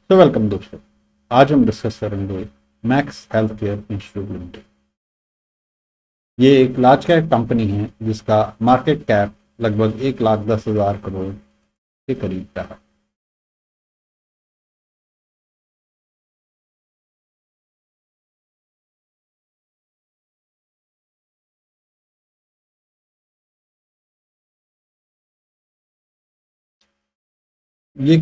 तो वेलकम दोस्तों। आज हम डिस्कस करेंगे max health care institute limited. ये एक लार्ज कैप कंपनी है जिसका मार्केट कैप लगभग 1,10,000 करोड़ के करीब रहा। ये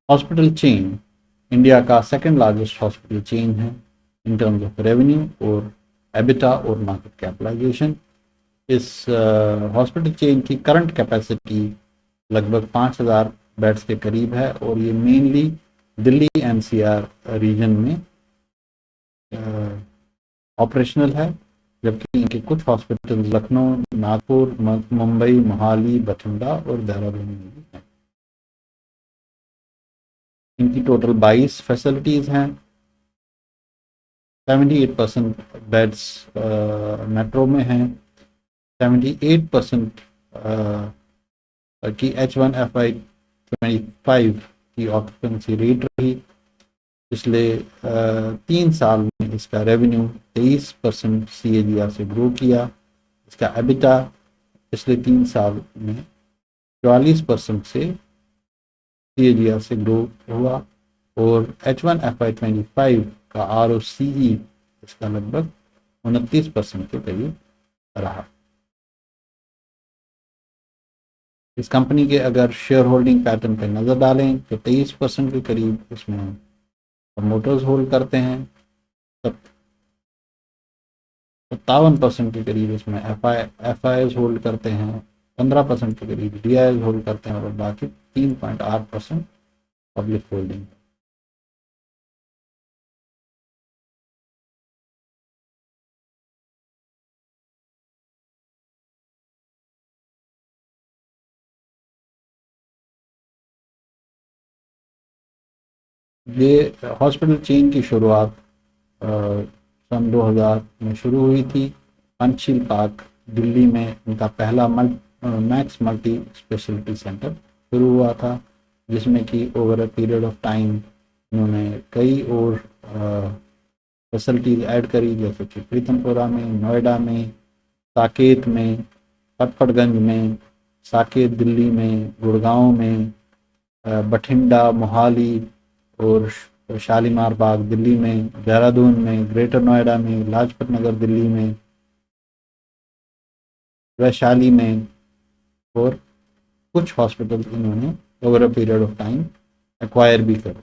हॉस्पिटल चेन इंडिया का सेकंड लार्जेस्ट हॉस्पिटल चेन है इन टर्म्स ऑफ रेवेन्यू और एबिटा और मार्केट कैपिटलाइजेशन। इस हॉस्पिटल चेन की करंट कैपेसिटी लगभग 5,000 बेड्स के करीब है और ये मेनली दिल्ली एनसीआर रीजन में ऑपरेशनल है, जबकि इनके कुछ हॉस्पिटल लखनऊ, नागपुर, मुंबई, मोहाली, बठिंडा और देहरादून में भी हैं। इनकी टोटल 22 फैसिलिटीज़ हैं। 78% बेड्स मेट्रो में हैं। 78% की H1FY25 की ऑक्यूपेंसी रेट रही। पिछले 3 साल में इसका रेवेन्यू 23% CAGR से ग्रो किया। इसका एबिटा पिछले 3 साल में 44% से CAGR से ग्रो हुआ और H1FY25 का ROCE इसका लगभग 29% के करीब रहा। इस कंपनी के अगर शेयर होल्डिंग पैटर्न पर नज़र डालें तो 23% के करीब इसमें प्रमोटर्स होल्ड करते हैं। 57% के करीब इसमें एफ आई होल्ड करते हैं। 15% के करीब DIs होल्ड करते हैं और बाकी 3.8% पब्लिक होल्डिंग। ये हॉस्पिटल चेन की शुरुआत सन 2000 में शुरू हुई थी। पंचशील पार्क दिल्ली में इनका पहला मैक्स मल्टी स्पेशलिटी सेंटर शुरू हुआ था, जिसमें कि over a period of time इन्होंने कई और फैसिलिटीज ऐड करी, जैसे कि प्रीतमपुरा में, नोएडा में, साकेत में, पटपड़गंज में, साकेत दिल्ली में, गुड़गांव में, बठिंडा, मोहाली और शालीमार बाग दिल्ली में, देहरादून में, ग्रेटर नोएडा में, लाजपत नगर दिल्ली में, वैशाली में और कुछ हॉस्पिटल इन्होंने over a period of time acquire भी करे।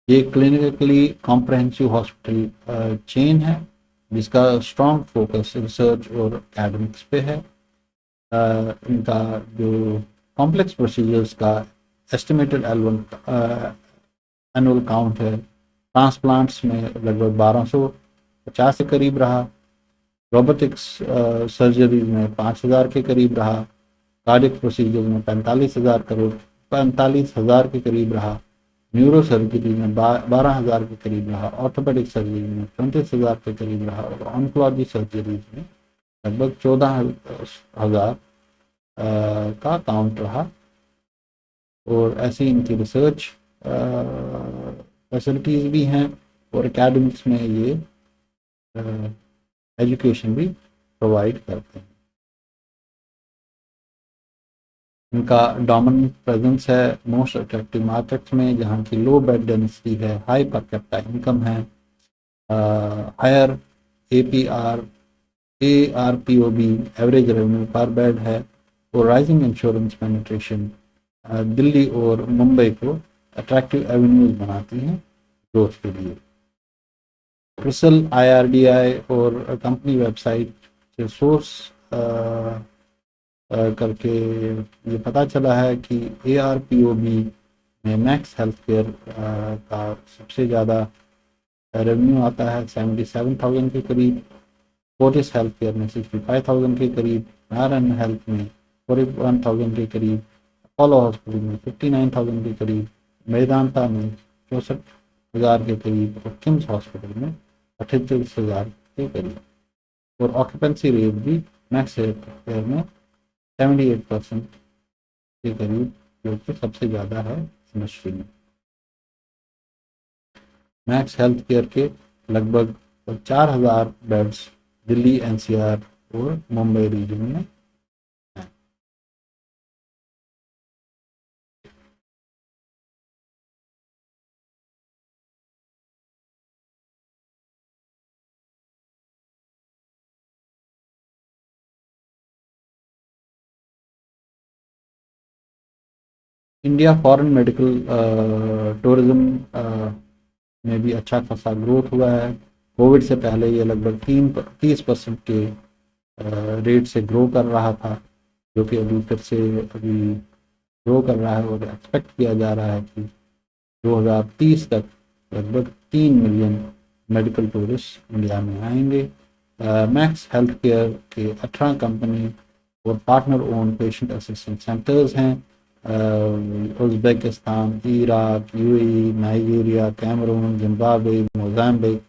ये क्लिनिकली कॉम्प्रहेंसिव हॉस्पिटल चेन है जिसका स्ट्रॉन्ग फोकस रिसर्च और एकेडमिक्स पे है। इनका जो कॉम्प्लेक्स प्रोसीजर्स का एस्टिमेटेड एनुअल काउंट है, ट्रांसप्लांट्स में लगभग 1250 के करीब रहा। रोबोटिक्स सर्जरीज में 5,000 के करीब रहा। कार्डियक प्रोसीजर में 45,000 के करीब रहा। न्यूरो सर्जरी में 12,000 के करीब रहा। ऑर्थोपेडिक सर्जरी में 34,000 के करीब रहा और ऑन्कोलॉजी सर्जरीज में लगभग 14,000 का काउंट रहा। और ऐसी इनकी रिसर्च फैसिलिटीज़ भी हैं और एकेडमिक्स में ये एजुकेशन भी प्रोवाइड करते हैं। इनका डोमिनेंट प्रेजेंस है मोस्ट अट्रैक्टिव मार्केट्स में, जहाँ की लो बेड डेंसिटी है, हाई पर कैपिटा इनकम है, higher APR ARPOB average revenue per bed है और राइजिंग इंश्योरेंस पेनिट्रेशन दिल्ली और मुंबई को अट्रैक्टिव एवेन्यूज बनाती हैं ग्रोथ के लिए। क्रिसल IRDI और कंपनी वेबसाइट से सोर्स करके ये पता चला है कि ARPOB में मैक्स हेल्थ केयर का सबसे ज़्यादा रेवेन्यू आता है 77,000 के करीब। फोर्टिस हेल्थ केयर में 65,000 के करीब, नारायण हेल्थ में 41,000 के करीब, अपोलो हॉस्पिटल में 59,000 के करीब, मेदांता में 64,000 के करीब और किम्स हॉस्पिटल में 38,000 के करीब। और ऑक्यूपेंसी रेट भी मैक्स हेल्थ केयर में 78% के करीब, जो कि सबसे ज़्यादा है इंडस्ट्री में। मैक्स हेल्थ केयर के लगभग 4000 बेड्स दिल्ली, एनसीआर और मुंबई रीजन में हैं। इंडिया फॉरेन मेडिकल टूरिज्म में भी अच्छा खासा ग्रोथ हुआ है। कोविड से पहले ये लगभग 30% के रेट से ग्रो कर रहा था, जो कि अभी फिर से अभी ग्रो कर रहा है और एक्सपेक्ट किया जा रहा है कि 2030 तक लगभग 3 मिलियन मेडिकल टूरिस्ट इंडिया में आएंगे। मैक्स हेल्थ केयर के 18 कंपनी और partner own patient assistant centers हैं। Uzbekistan, Iraq, UAE, Nigeria, Cameroon, Zimbabwe, Mozambique,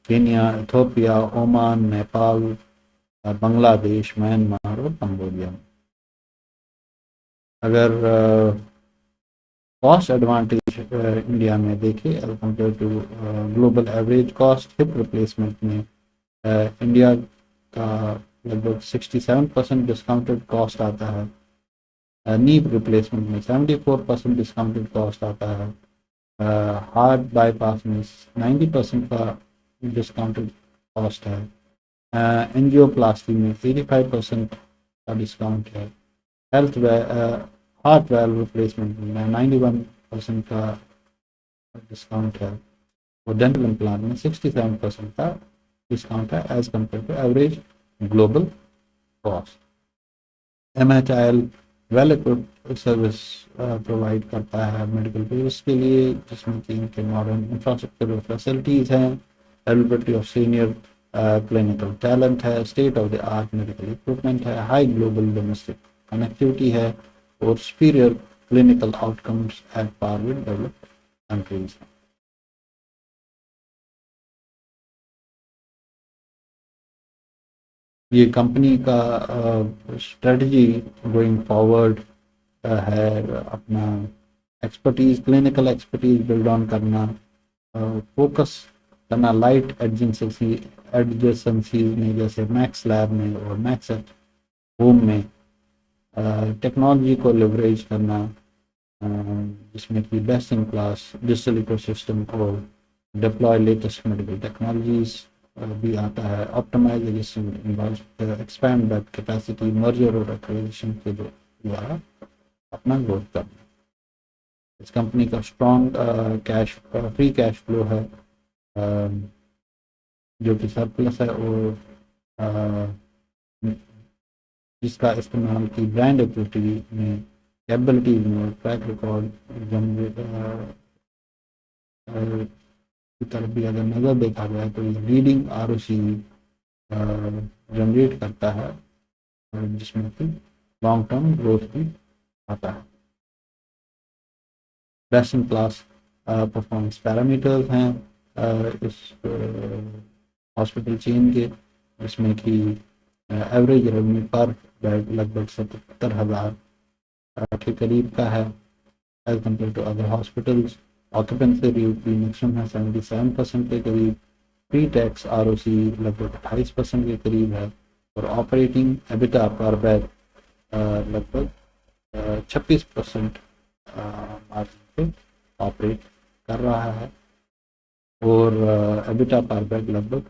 Kenya, Ethiopia, Oman, Nepal, Bangladesh, Myanmar और कंबोडिया। अगर कॉस्ट एडवांटेज इंडिया में देखें as compared to global average cost, hip replacement में India का लगभग 67% डिस्काउंटेड कॉस्ट आता है। नी रिप्लेसमेंट में 74% डिस्काउंटेड कॉस्ट आता है। हार्ट बाईपास में 90% का डिस्काउंटेड कॉस्ट है। एंजियोप्लास्टी में 85% का डिस्काउंट है। हेल्थ हार्ट वाल्व रिप्लेसमेंट में 91% का डिस्काउंट है और डेंटल इम्प्लांट में 67% का डिस्काउंट है as compared to average global cost. MHIL well equipped service provide करता है मेडिकल टूरिस्ट के लिए, जिसमें कि इनके मॉडर्न इंफ्रास्ट्रक्चर और फैसिलिटीज़ हैं, availability of senior clinical talent है, state of the art medical equipment है, हाई ग्लोबल डोमेस्टिक कनेक्टिविटी है और superior clinical outcomes at par with developed countries. ये कंपनी का स्ट्रेटजी गोइंग फॉरवर्ड है अपना expertise, clinical expertise build on करना, focus करना लाइट एडजेसेंसी में, जैसे मैक्स लैब में और मैक्स एट होम में टेक्नोलॉजी को लेवरेज करना, जिसमें कि best in class digital ecosystem को डिप्लॉय लेटेस्ट मेडिकल टेक्नोलॉजीज भी आता है। Optimization expand bed capacity, merger और एक्विजिशन के द्वारा अपना ग्रोथ करना। इस कंपनी का strong cash free cash flow है, जो कि सरप्लस है और जिसका इस्तेमाल की ब्रांड एक्टिविटी में, कैपेबिलिटीज में, ट्रैक रिकॉर्ड जनरेट की तरफ भी अगर नज़र देखा जाए तो लीडिंग ROC जनरेट करता है, जिसमें कि लॉन्ग टर्म ग्रोथ भी आता है। Best in class performance parameters हैं इस हॉस्पिटल चेन के, जिसमें कि एवरेज रेवेन्यू पर बेड लगभग 77,000 के करीब का है as compared to other hospitals. Occupancy rate भी मैक्सिमम है 77% के करीब। प्री टैक्स ROC लगभग 28% के करीब है और ऑपरेटिंग एबिटा पर बेड लगभग 26% मार्जिन पे ऑपरेट कर रहा है और एबिटा पर बेड लगभग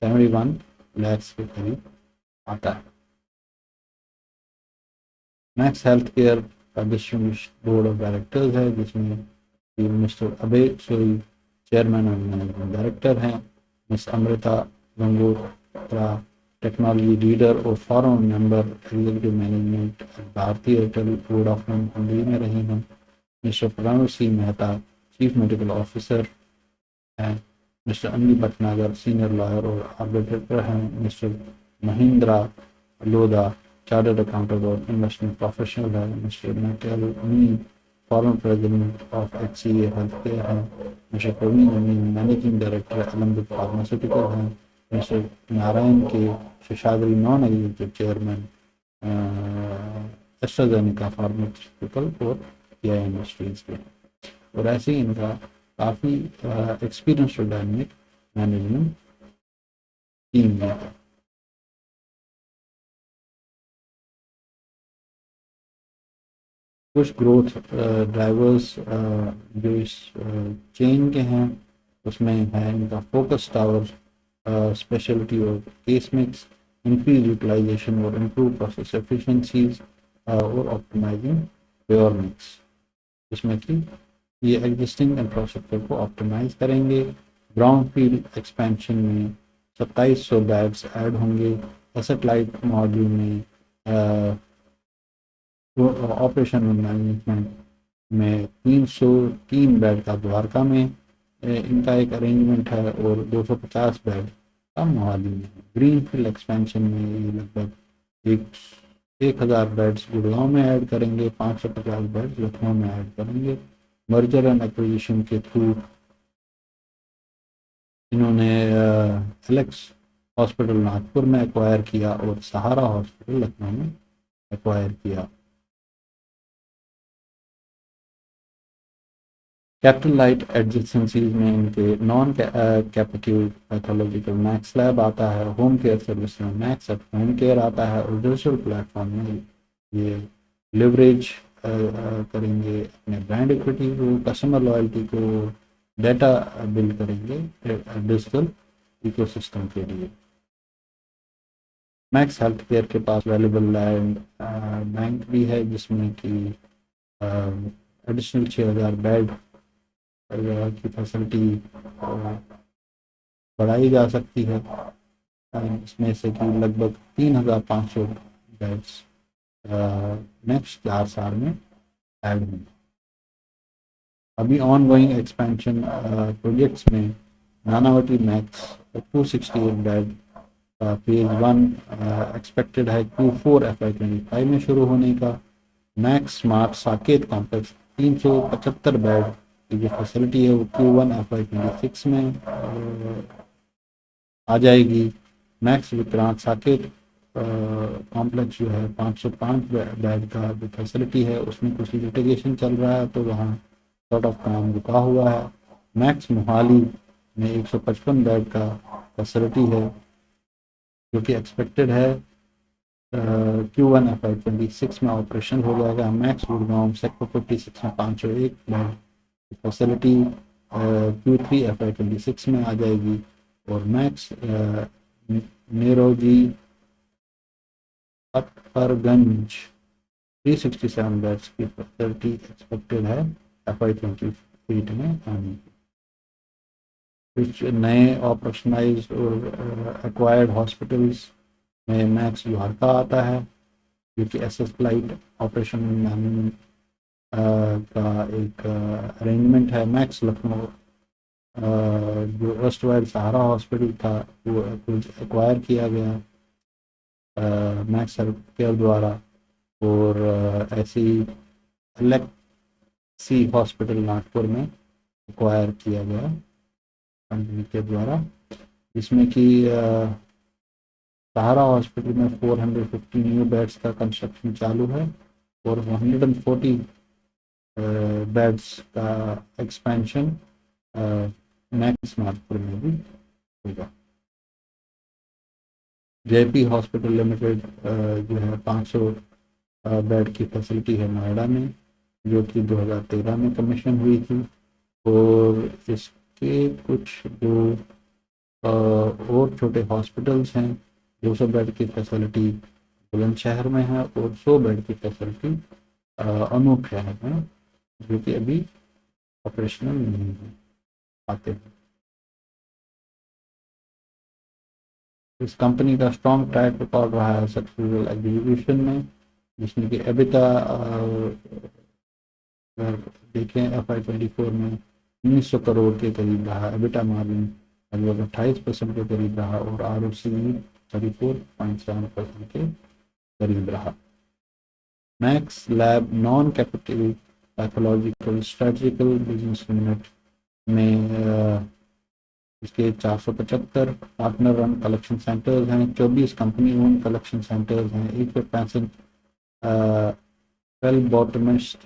71 लाख के करीब आता है। मैक्स हेल्थ केयर का डिस्ट्रीब्यूशन बोर्ड ऑफ डायरेक्टर्स है, जिसमें मिस्टर अभय सोई चेयरमैन और मैनेजिंग डायरेक्टर हैं। Miss Amrita Gangotra technology leader और former member executive management Bharti Airtel Vodafone company में रही हैं। Mister Pranav Singh Mehta chief medical officer हैं। Mister Anil Bhatnagar senior lawyer और आर्बिट्रेटर हैं। Mister Mahendra Lodha chartered accountant और इन्वेस्टमेंट प्रोफेशनल है। Mister Michael Amin former president of HCA health care हैं। मिस्टर प्रवीण अमीन मैनेजिंग डायरेक्टर एलम्बिक फार्मास्यूटिकल हैं। मिस्टर नारायण के Seshadri non executive chairman AstraZeneca pharmaceutical और pi industries के, और ऐसे ही इनका काफ़ी एक्सपीरियंस और डायनेमिक मैनेजमेंट टीम भी है। कुछ ग्रोथ ड्राइवर्स जो इस चेन के हैं उसमें है इनका फोकस टावर स्पेशलिटी और केस मिक्स, इंक्रीज यूटिलाइजेशन और इम्प्रूव प्रोसेस एफिशिएंसीज और ऑप्टिमाइजिंग प्योर मिक्स, जिसमें कि ये एग्जिस्टिंग इंफ्रास्ट्रक्चर को ऑप्टिमाइज करेंगे। ग्राउंड फील्ड एक्सपेंशन में 2700 बेड्स ऐड होंगे। एसेट लाइट मॉड्यूल में ऑपरेशन मैनेजमेंट में 303 बेड का द्वारका में इनका एक अरेंजमेंट है और 250 बेड का मोहाली में। ग्रीन फील्ड एक्सपेंशन में ये लगभग 1000 बेड्स गुड़गांव में ऐड करेंगे, 550 बेड्स लखनऊ में ऐड करेंगे। मर्जर एंड एक्विजिशन के थ्रू इन्होंने एलेक्स हॉस्पिटल नागपुर में एक्वायर किया और सहारा हॉस्पिटल लखनऊ में एक्वायर किया। कैपिटल लाइट एडजेंसीज में इनके non capacitive pathological max lab आता है, होम केयर सर्विस में मैक्स एट होम केयर आता है, और डिजिटल प्लेटफॉर्म में ये लिवरेज करेंगे अपने ब्रांड इक्विटी को, कस्टमर लॉयल्टी को, डेटा बिल्ड करेंगे डिजिटल इकोसिस्टम के लिए। मैक्स हेल्थ केयर के पास वैल्यूबल लैंड बैंक भी है जिसमें कि एडिशनल 6000 बेड की फैसिलिटी बढ़ाई जा सकती है, इसमें से कि लगभग 3500 बेड्स नेक्स्ट 4 साल में ऐड होंगे। अभी ऑन गोइंग एक्सपेंशन प्रोजेक्ट्स में Nanavati max 268 bed phase 1 expected है Q4 FY25 में शुरू होने का। Max smart Saket complex 375 bed की जो फैसिलिटी है वो Q1 FY26 में आ जाएगी। मैक्स विक्रांत साकेत कॉम्प्लेक्स जो है 505 बेड का जो फैसिलिटी है उसमें कुछ लिटिगेशन चल रहा है तो वहाँ सॉर्ट ऑफ काम रुका हुआ है। मैक्स मोहाली में 155 बेड का फैसिलिटी है जो कि एक्सपेक्टेड है Q1 FY26 में ऑपरेशन हो जाएगा। मैक्स गुड़गांव सेक्टर 56 में 501 बेड की फैसिलिटी Q3 FY26 में आ जाएगी। और मैक्स नेरोजी अकबरगंज 367 बेड्स की फैसिलिटी एक्सपेक्टेड है FY28 में आने की। कुछ नए ऑपरेशनलाइज और एक्वायर्ड हॉस्पिटल्स में मैक्स द्वारका आता है जो कि एसएस फ्लाइट ऑपरेशन मैनेजमेंट का एक अरेंजमेंट है। मैक्स लखनऊ जो अर्स्टवाइल सहारा हॉस्पिटल था वो एक्वायर किया गया मैक्स हेल्थ केयर द्वारा, और ऐसी एलेक्सी हॉस्पिटल नागपुर में एक्वायर किया गया कंपनी के द्वारा, जिसमें कि सहारा हॉस्पिटल में 450 न्यू बेड्स का कंस्ट्रक्शन चालू है और 140 बेड्स का एक्सपेंशन मैक्स नागपुर में भी होगा। जेपी हॉस्पिटल लिमिटेड जो है 500 बेड की फैसिलिटी है नोएडा में जो कि 2013 में कमीशन हुई थी, और इसके कुछ जो और छोटे हॉस्पिटल्स हैं 200 बेड की फैसिलिटी बुलंदशहर में है और 100 बेड की फैसिलिटी अनूप शहर में जो कि अभी ऑपरेशनल नहीं है आते हैं। इस कंपनी का स्ट्रॉन्ग ट्रैक रिकॉर्ड रहा है सक्सेसफुल एग्जीक्यूशन में, जिसमें कि एबिटा देखें FY24 में 1900 करोड़ के करीब रहा, एबिटा मार्जिन लगभग 28% के करीब रहा और ROCE 34.7% के करीब रहा। Max lab non capital pathological strategical business unit में इसके 475 पार्टनर रन कलेक्शन सेंटर्स हैं, 24 कंपनी ओन कलेक्शन सेंटर्स हैं, 165 वेल बॉटमिस्ट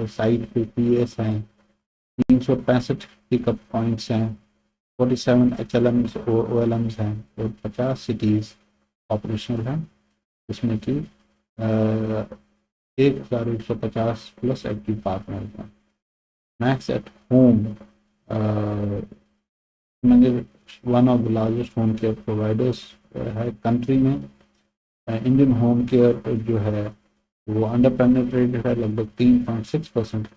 साइट पे पीएस हैं, 365 पिकअप पॉइंट्स हैं, 47 HLMs और OLMs हैं और 50 सिटीज़ ऑपरेशनल हैं, जिसमें कि 1150 प्लस एक्टिव पार्टनर्स हैं। Max at home one of the largest home care providers है कंट्री में। इंडियन होम केयर जो है वो अंडर पेनिट्रेटेड है, लगभग 3.6%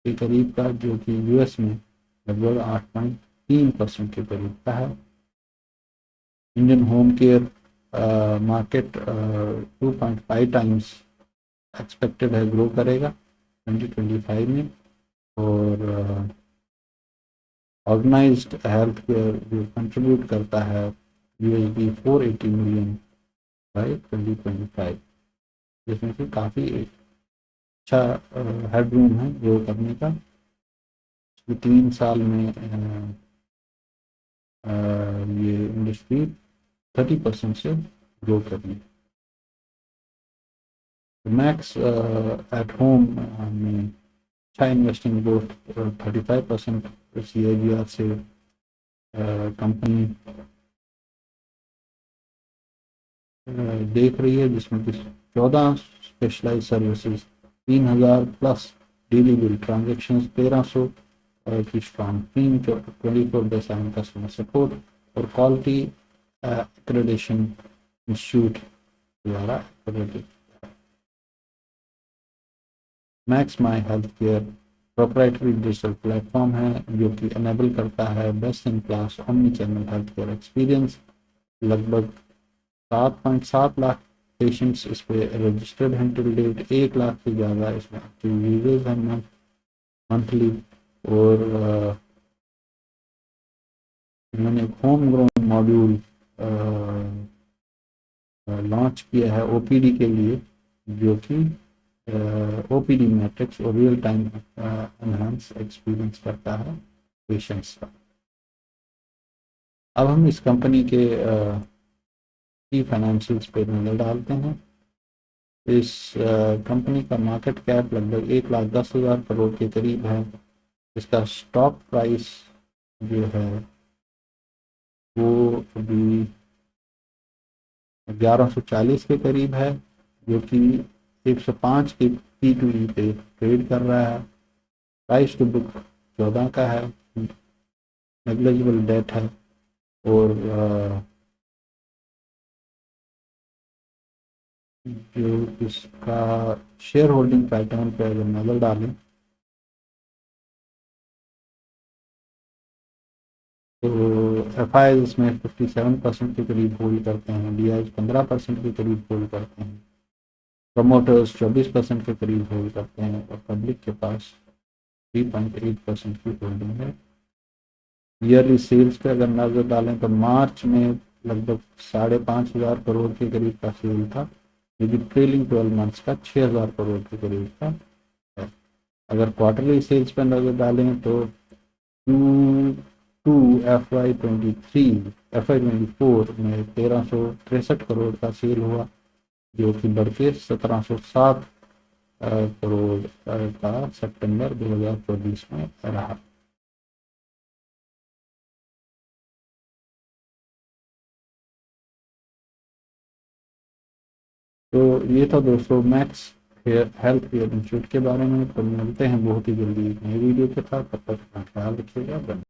के करीब का, जो कि यूएस में लगभग 8.3% के करीब का है। Indian home care market 2.5 times expected है ग्रो करेगा 2025 में। और ऑर्गेनाइज्ड हेल्थ केयर जो कंट्रीब्यूट करता है $480 मिलियन बाई 2025, जिसमें से काफ़ी एक अच्छा हेडरूम है ग्रो करने का। 3 साल में ये इंडस्ट्री 30% से ग्रो करनी। मैक्स एट होम में अच्छा इन्वेस्टिंग ग्रोथ 35% CAGR से कंपनी देख रही है, जिसमें कि 14 specialize services, 3000 plus daily bill transaction, 1300 की स्ट्रॉन्ग टीम, 24/7 कस्टमर सपोर्ट और क्वालिटी एक्रेडिशन इंस्टीट्यूट द्वारा accredited. Max my health care proprietary digital platform है जो कि एनेबल करता है best in class omni channel health care experience. लगभग 7.7 लाख पेशेंट्स इस पे रजिस्टर्ड हैं टिल डेट, 1 लाख से ज़्यादा इसमें एक्टिव यूजर्स हैं मंथली। और इन्होंने एक होम ग्रोन मॉड्यूल लॉन्च किया है ओपीडी के लिए, जो कि ओपीडी मैट्रिक्स और रियल टाइम एनहांस एक्सपीरियंस करता है पेशेंट्स का। अब हम इस कंपनी के की फाइनेंशियल्स पे नज़र डालते हैं। इस कंपनी का मार्केट कैप लगभग 1,10,000 करोड़ के करीब है। इसका स्टॉक प्राइस जो है वो अभी 1140 के करीब है, जो कि 105 के P/E पे ट्रेड कर रहा है। प्राइस टू बुक 14 का है, नेग्लिजिबल डेट है। और जो इसका शेयर होल्डिंग पैटर्न पे अगर नज़र डालें तो FIs इसमें 57% के करीब होल्ड करते हैं, DIs 15% के करीब होल्ड करते हैं, प्रमोटर्स 24% के करीब होल्ड करते हैं और पब्लिक के पास 3.8% की होल्डिंग है। ईयरली सेल्स पे अगर नज़र डालें तो मार्च में लगभग 5,500 करोड़ के करीब का सेल था, जो कि ट्रेलिंग 12 मंथ्स का 6,000 करोड़ के करीब का है। अगर क्वार्टरली सेल्स पे नज़र डालें तो Q2 FY24 में 1,363 करोड़ का सेल हुआ, जो कि बढ़ के 1,707 करोड़ का सितंबर 2024 में रहा। तो ये था दोस्तों मैक्स हेल्थ केयर इंस्टीट्यूट के बारे में। तो मिलते हैं बहुत ही जल्दी नई वीडियो के साथ, तब तक अपना ख्याल रखिएगा।